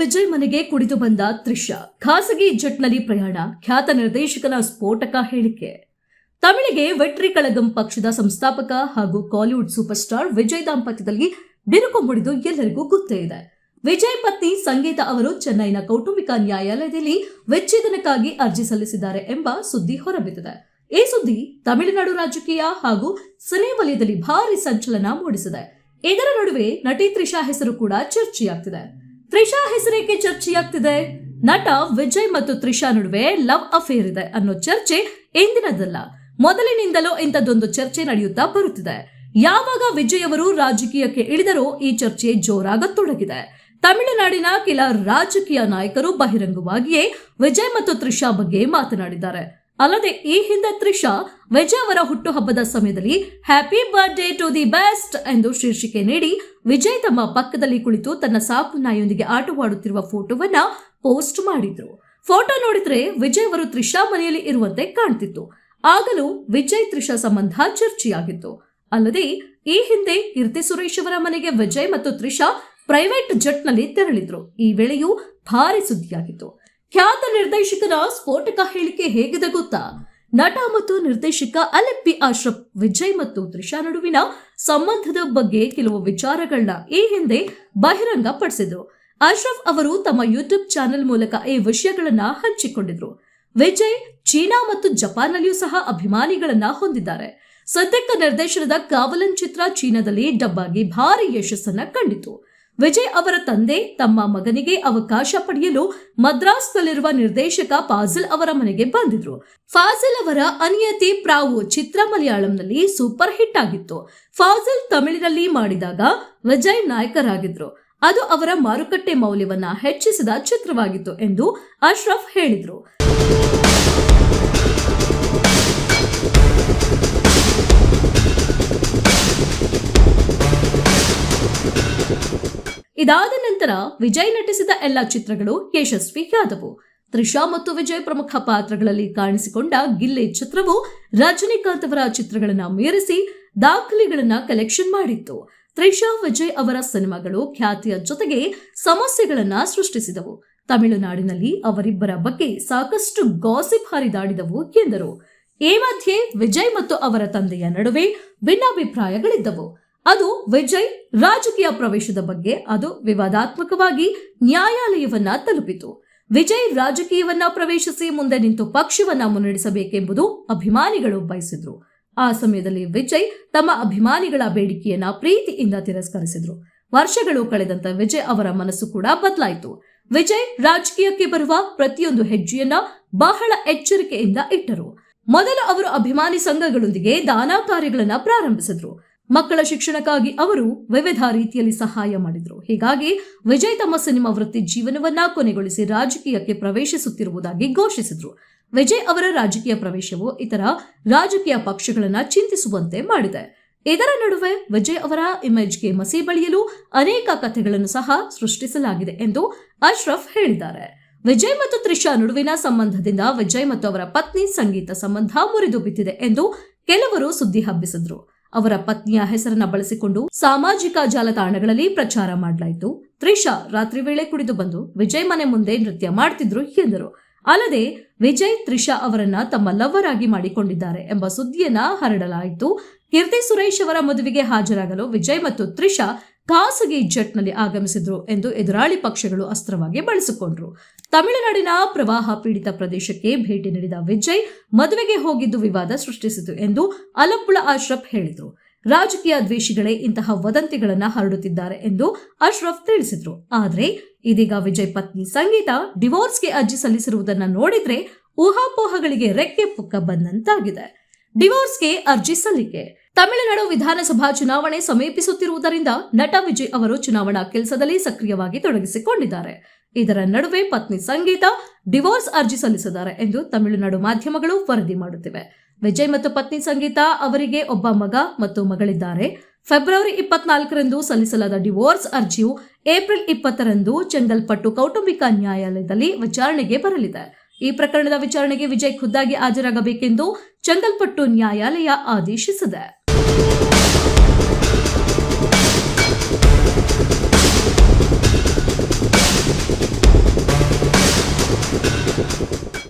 ವಿಜಯ್ ಮನೆಗೆ ಕುಡಿದು ಬಂದ ತ್ರಿಷಾ, ಖಾಸಗಿ ಜೆಟ್ನಲ್ಲಿ ಪ್ರಯಾಣ, ಖ್ಯಾತ ನಿರ್ದೇಶಕನ ಸ್ಫೋಟಕ ಹೇಳಿಕೆ. ತಮಿಳಿಗೆ ವೆಟ್ರಿ ಕಳಗಂ ಪಕ್ಷದ ಸಂಸ್ಥಾಪಕ ಹಾಗೂ ಕಾಲಿವುಡ್ ಸೂಪರ್ ಸ್ಟಾರ್ ವಿಜಯ್ ದಾಂಪತ್ಯದಲ್ಲಿ ಬಿರುಕು ಮುಡಿದು ಎಲ್ಲರಿಗೂ ಗೊತ್ತೇ ಇದೆ. ವಿಜಯ್ ಪತ್ನಿ ಸಂಗೀತ ಅವರು ಚೆನ್ನೈನ ಕೌಟುಂಬಿಕ ನ್ಯಾಯಾಲಯದಲ್ಲಿ ವಿಚ್ಛೇದನಕ್ಕಾಗಿ ಅರ್ಜಿ ಸಲ್ಲಿಸಿದ್ದಾರೆ ಎಂಬ ಸುದ್ದಿ ಹೊರಬಿದ್ದಿದೆ. ಈ ಸುದ್ದಿ ತಮಿಳುನಾಡು ರಾಜಕೀಯ ಹಾಗೂ ಸಿನಿ ವಲಯದಲ್ಲಿ ಭಾರಿ ಸಂಚಲನ ಮೂಡಿಸಿದೆ. ಇದರ ನಡುವೆ ನಟಿ ತ್ರಿಷಾ ಹೆಸರು ಕೂಡ ಚರ್ಚೆಯಾಗ್ತಿದೆ. ತ್ರಿಷಾ ಹೆಸರೇಕೆ ಚರ್ಚೆಯಾಗ್ತಿದೆ? ನಟ ವಿಜಯ್ ಮತ್ತು ತ್ರಿಷಾ ನಡುವೆ ಲವ್ ಅಫೇರ್ ಇದೆ ಅನ್ನೋ ಚರ್ಚೆ ಇಂದಿನದಲ್ಲ, ಮೊದಲಿನಿಂದಲೂ ಇಂಥದ್ದೊಂದು ಚರ್ಚೆ ನಡೆಯುತ್ತಾ ಬರುತ್ತಿದೆ. ಯಾವಾಗ ವಿಜಯ್ ಅವರು ರಾಜಕೀಯಕ್ಕೆ ಇಳಿದರೋ ಈ ಚರ್ಚೆ ಜೋರಾಗತೊಡಗಿದೆ. ತಮಿಳುನಾಡಿನ ಕೆಲ ರಾಜಕೀಯ ನಾಯಕರು ಬಹಿರಂಗವಾಗಿಯೇ ವಿಜಯ್ ಮತ್ತು ತ್ರಿಷಾ ಬಗ್ಗೆ ಮಾತನಾಡಿದ್ದಾರೆ. ಅಲ್ಲದೆ ಈ ಹಿಂದೆ ತ್ರಿಷಾ ವಿಜಯ್ ಅವರ ಹುಟ್ಟುಹಬ್ಬದ ಸಮಯದಲ್ಲಿ happy birthday to the best ಎಂದು ಶೀರ್ಷಿಕೆ ನೀಡಿ ವಿಜಯ್ ತಮ್ಮ ಪಕ್ಕದಲ್ಲಿ ಕುಳಿತು ತನ್ನ ಸಾಕು ನಾಯಿಯೊಂದಿಗೆ ಆಟವಾಡುತ್ತಿರುವ ಫೋಟೋವನ್ನ ಪೋಸ್ಟ್ ಮಾಡಿದ್ರು. ಫೋಟೋ ನೋಡಿದ್ರೆ ವಿಜಯ್ ಅವರು ತ್ರಿಷಾ ಮನೆಯಲ್ಲಿ ಇರುವಂತೆ ಕಾಣ್ತಿತ್ತು. ಆಗಲೂ ವಿಜಯ್ ತ್ರಿಷಾ ಸಂಬಂಧ ಚರ್ಚೆಯಾಗಿತ್ತು. ಅಲ್ಲದೆ ಈ ಹಿಂದೆ ಕೀರ್ತಿ ಸುರೇಶ್ ಅವರ ಮನೆಗೆ ವಿಜಯ್ ಮತ್ತು ತ್ರಿಷಾ ಪ್ರೈವೇಟ್ ಜೆಟ್ನಲ್ಲಿ ತೆರಳಿದ್ರು. ಈ ವೇಳೆಯೂ ಭಾರಿ ಸುದ್ದಿಯಾಗಿತ್ತು. ಖ್ಯಾತ ನಿರ್ದೇಶಕನ ಸ್ಫೋಟಕ ಹೇಳಿಕೆ ಹೇಗಿದೆ ಗೊತ್ತಾ? ನಟ ಮತ್ತು ನಿರ್ದೇಶಕ ಅಲೆಪ್ಪಿ ಅಶ್ರಫ್ ವಿಜಯ್ ಮತ್ತು ತ್ರಿಷಾ ನಡುವಿನ ಸಂಬಂಧದ ಬಗ್ಗೆ ಕೆಲವು ವಿಚಾರಗಳನ್ನ ಈ ಹಿಂದೆ ಬಹಿರಂಗ ಪಡಿಸಿದ್ರು. ಅಶ್ರಫ್ ಅವರು ತಮ್ಮ ಯೂಟ್ಯೂಬ್ ಚಾನೆಲ್ ಮೂಲಕ ಈ ವಿಷಯಗಳನ್ನ ಹಂಚಿಕೊಂಡಿದ್ರು. ವಿಜಯ್ ಚೀನಾ ಮತ್ತು ಜಪಾನ್ನಲ್ಲಿಯೂ ಸಹ ಅಭಿಮಾನಿಗಳನ್ನ ಹೊಂದಿದ್ದಾರೆ. ಸದ್ಯಕ್ಕೆ ನಿರ್ದೇಶನದ ಕಾವಲನ್ ಚಿತ್ರ ಚೀನಾದಲ್ಲಿ ಡಬ್ ಆಗಿ ಭಾರಿ ಯಶಸ್ಸನ್ನ ಕಂಡಿತು. ವಿಜಯ್ ಅವರ ತಂದೆ ತಮ್ಮ ಮಗನಿಗೆ ಅವಕಾಶ ಪಡೆಯಲು ಮದ್ರಾಸ್ನಲ್ಲಿರುವ ನಿರ್ದೇಶಕ ಫಾಜಿಲ್ ಅವರ ಮನೆಗೆ ಬಂದಿದ್ರು. ಫಾಜಿಲ್ ಅವರ ಅನಿಯತಿ ಪ್ರಾವು ಚಿತ್ರ ಮಲಯಾಳಂನಲ್ಲಿ ಸೂಪರ್ ಹಿಟ್ ಆಗಿತ್ತು. ಫಾಜಿಲ್ ತಮಿಳಿನಲ್ಲಿ ಮಾಡಿದಾಗ ವಿಜಯ್ ನಾಯಕರಾಗಿದ್ರು. ಅದು ಅವರ ಮಾರುಕಟ್ಟೆ ಮೌಲ್ಯವನ್ನ ಹೆಚ್ಚಿಸಿದ ಚಿತ್ರವಾಗಿತ್ತು ಎಂದು ಅಶ್ರಫ್ ಹೇಳಿದ್ರು. ಇದಾದ ನಂತರ ವಿಜಯ್ ನಟಿಸಿದ ಎಲ್ಲ ಚಿತ್ರಗಳು ಯಶಸ್ವಿಯಾದವು. ತ್ರಿಷಾ ಮತ್ತು ವಿಜಯ್ ಪ್ರಮುಖ ಪಾತ್ರಗಳಲ್ಲಿ ಕಾಣಿಸಿಕೊಂಡ ಗಿಲ್ಲಿ ಚಿತ್ರವು ರಜನಿಕಾಂತ್ ಅವರ ಚಿತ್ರಗಳನ್ನ ಮೀರಿಸಿ ದಾಖಲೆಗಳನ್ನ ಕಲೆಕ್ಷನ್ ಮಾಡಿತ್ತು. ತ್ರಿಷಾ ವಿಜಯ್ ಅವರ ಸಿನಿಮಾಗಳು ಖ್ಯಾತಿಯ ಜೊತೆಗೆ ಸಮಸ್ಯೆಗಳನ್ನ ಸೃಷ್ಟಿಸಿದವು. ತಮಿಳುನಾಡಿನಲ್ಲಿ ಅವರಿಬ್ಬರ ಬಗ್ಗೆ ಸಾಕಷ್ಟು ಗಾಸಿಪ್ ಹರಿದಾಡಿದವು ಎಂದರು. ಈ ಮಧ್ಯೆ ವಿಜಯ್ ಮತ್ತು ಅವರ ತಂದೆಯ ನಡುವೆ ಭಿನ್ನಾಭಿಪ್ರಾಯಗಳಿದ್ದವು. ಅದು ವಿಜಯ್ ರಾಜಕೀಯ ಪ್ರವೇಶದ ಬಗ್ಗೆ. ಅದು ವಿವಾದಾತ್ಮಕವಾಗಿ ನ್ಯಾಯಾಲಯವನ್ನ ತಲುಪಿತು. ವಿಜಯ್ ರಾಜಕೀಯವನ್ನ ಪ್ರವೇಶಿಸಿ ಮುಂದೆ ನಿಂತು ಪಕ್ಷವನ್ನ ಮುನ್ನಡೆಸಬೇಕೆಂಬುದು ಅಭಿಮಾನಿಗಳು ಬಯಸಿದ್ರು. ಆ ಸಮಯದಲ್ಲಿ ವಿಜಯ್ ತಮ್ಮ ಅಭಿಮಾನಿಗಳ ಬೇಡಿಕೆಯನ್ನ ಪ್ರೀತಿಯಿಂದ ತಿರಸ್ಕರಿಸಿದ್ರು. ವರ್ಷಗಳು ಕಳೆದಂತ ವಿಜಯ್ ಅವರ ಮನಸ್ಸು ಕೂಡ ಬದಲಾಯಿತು. ವಿಜಯ್ ರಾಜಕೀಯಕ್ಕೆ ಬರುವ ಪ್ರತಿಯೊಂದು ಹೆಜ್ಜೆಯನ್ನ ಬಹಳ ಎಚ್ಚರಿಕೆಯಿಂದ ಇಟ್ಟರು. ಮೊದಲು ಅವರು ಅಭಿಮಾನಿ ಸಂಘಗಳೊಂದಿಗೆ ದಾನ ಕಾರ್ಯಗಳನ್ನ ಪ್ರಾರಂಭಿಸಿದ್ರು. ಮಕ್ಕಳ ಶಿಕ್ಷಣಕ್ಕಾಗಿ ಅವರು ವಿವಿಧ ರೀತಿಯಲ್ಲಿ ಸಹಾಯ ಮಾಡಿದ್ರು. ಹೀಗಾಗಿ ವಿಜಯ್ ತಮ್ಮ ಸಿನಿಮಾ ವೃತ್ತಿ ಜೀವನವನ್ನ ಕೊನೆಗೊಳಿಸಿ ರಾಜಕೀಯಕ್ಕೆ ಪ್ರವೇಶಿಸುತ್ತಿರುವುದಾಗಿ ಘೋಷಿಸಿದ್ರು. ವಿಜಯ್ ಅವರ ರಾಜಕೀಯ ಪ್ರವೇಶವು ಇತರ ರಾಜಕೀಯ ಪಕ್ಷಗಳನ್ನ ಚಿಂತಿಸುವಂತೆ ಮಾಡಿದೆ. ಇದರ ನಡುವೆ ವಿಜಯ್ ಅವರ ಇಮೇಜ್ಗೆ ಮಸಿ ಬಳಿಯಲು ಅನೇಕ ಕಥೆಗಳನ್ನು ಸಹ ಸೃಷ್ಟಿಸಲಾಗಿದೆ ಎಂದು ಅಶ್ರಫ್ ಹೇಳಿದ್ದಾರೆ. ವಿಜಯ್ ಮತ್ತು ತ್ರಿಷಾ ನಡುವಿನ ಸಂಬಂಧದಿಂದ ವಿಜಯ್ ಮತ್ತು ಅವರ ಪತ್ನಿ ಸಂಗೀತ ಸಂಬಂಧ ಮುರಿದು ಬಿದ್ದಿದೆ ಎಂದು ಕೆಲವರು ಸುದ್ದಿ ಹಬ್ಬಿಸಿದ್ರು. ಅವರ ಪತ್ನಿಯ ಹೆಸರನ್ನ ಬಳಸಿಕೊಂಡು ಸಾಮಾಜಿಕ ಜಾಲತಾಣಗಳಲ್ಲಿ ಪ್ರಚಾರ ಮಾಡಲಾಯಿತು. ತ್ರಿಷಾ ರಾತ್ರಿ ವೇಳೆ ಕುಡಿದು ಬಂದು ವಿಜಯ್ ಮನೆ ಮುಂದೆ ನೃತ್ಯ ಮಾಡ್ತಿದ್ರು ಎಂದರು. ಅಲ್ಲದೆ ವಿಜಯ್ ತ್ರಿಷಾ ಅವರನ್ನ ತಮ್ಮ ಲವರ್ ಆಗಿ ಮಾಡಿಕೊಂಡಿದ್ದಾರೆ ಎಂಬ ಸುದ್ದಿಯನ್ನ ಹರಡಲಾಯಿತು. ಕೀರ್ತಿ ಸುರೇಶ್ ಅವರ ಮದುವೆಗೆ ಹಾಜರಾಗಲು ವಿಜಯ್ ಮತ್ತು ತ್ರಿಷಾ ಖಾಸಗಿ ಜೆಟ್ನಲ್ಲಿ ಆಗಮಿಸಿದ್ರು ಎಂದು ಎದುರಾಳಿ ಪಕ್ಷಗಳು ಅಸ್ತ್ರವಾಗಿ ಬಳಸಿಕೊಂಡ್ರು. ತಮಿಳುನಾಡಿನ ಪ್ರವಾಹ ಪೀಡಿತ ಪ್ರದೇಶಕ್ಕೆ ಭೇಟಿ ನೀಡಿದ ವಿಜಯ್ ಮದುವೆಗೆ ಹೋಗಿದ್ದು ವಿವಾದ ಸೃಷ್ಟಿಸಿತು ಎಂದು ಅಲಪ್ಪುಳ ಅಶ್ರಫ್ ಹೇಳಿದ್ರು. ರಾಜಕೀಯ ದ್ವೇಷಿಗಳೇ ಇಂತಹ ವದಂತಿಗಳನ್ನ ಹರಡುತ್ತಿದ್ದಾರೆ ಎಂದು ಅಶ್ರಫ್ ತಿಳಿಸಿದ್ರು. ಆದ್ರೆ ಇದೀಗ ವಿಜಯ್ ಪತ್ನಿ ಸಂಗೀತ ಡಿವೋರ್ಸ್ಗೆ ಅರ್ಜಿ ಸಲ್ಲಿಸಿರುವುದನ್ನ ನೋಡಿದ್ರೆ ಊಹಾಪೋಹಗಳಿಗೆ ರೆಕ್ಕೆ ಪುಕ್ಕ ಬಂದಂತಾಗಿದೆ. ಡಿವೋರ್ಸ್ಗೆ ಅರ್ಜಿ ಸಲ್ಲಿಕೆ. ತಮಿಳುನಾಡು ವಿಧಾನಸಭಾ ಚುನಾವಣೆ ಸಮೀಪಿಸುತ್ತಿರುವುದರಿಂದ ನಟ ವಿಜಯ್ ಅವರು ಚುನಾವಣಾ ಕೆಲಸದಲ್ಲಿ ಸಕ್ರಿಯವಾಗಿ ತೊಡಗಿಸಿಕೊಂಡಿದ್ದಾರೆ. ಇದರ ನಡುವೆ ಪತ್ನಿ ಸಂಗೀತ ಡಿವೋರ್ಸ್ ಅರ್ಜಿ ಸಲ್ಲಿಸಿದ್ದಾರೆ ಎಂದು ತಮಿಳುನಾಡು ಮಾಧ್ಯಮಗಳು ವರದಿ ಮಾಡುತ್ತಿವೆ. ವಿಜಯ್ ಮತ್ತು ಪತ್ನಿ ಸಂಗೀತ ಅವರಿಗೆ ಒಬ್ಬ ಮಗ ಮತ್ತು ಮಗಳಿದ್ದಾರೆ. ಫೆಬ್ರವರಿ 24ರಂದು ಸಲ್ಲಿಸಲಾದ ಡಿವೋರ್ಸ್ ಅರ್ಜಿಯು ಏಪ್ರಿಲ್ 20ರಂದು ಚೆಂಗಲ್ಪಟ್ಟು ಕೌಟುಂಬಿಕ ನ್ಯಾಯಾಲಯದಲ್ಲಿ ವಿಚಾರಣೆಗೆ ಬರಲಿದೆ. ಈ ಪ್ರಕರಣದ ವಿಚಾರಣೆಗೆ ವಿಜಯ್ ಖುದ್ದಾಗಿ ಹಾಜರಾಗಬೇಕೆಂದು ಚೆಂಗಲ್ಪಟ್ಟು ನ್ಯಾಯಾಲಯ ಆದೇಶಿಸಿದೆ.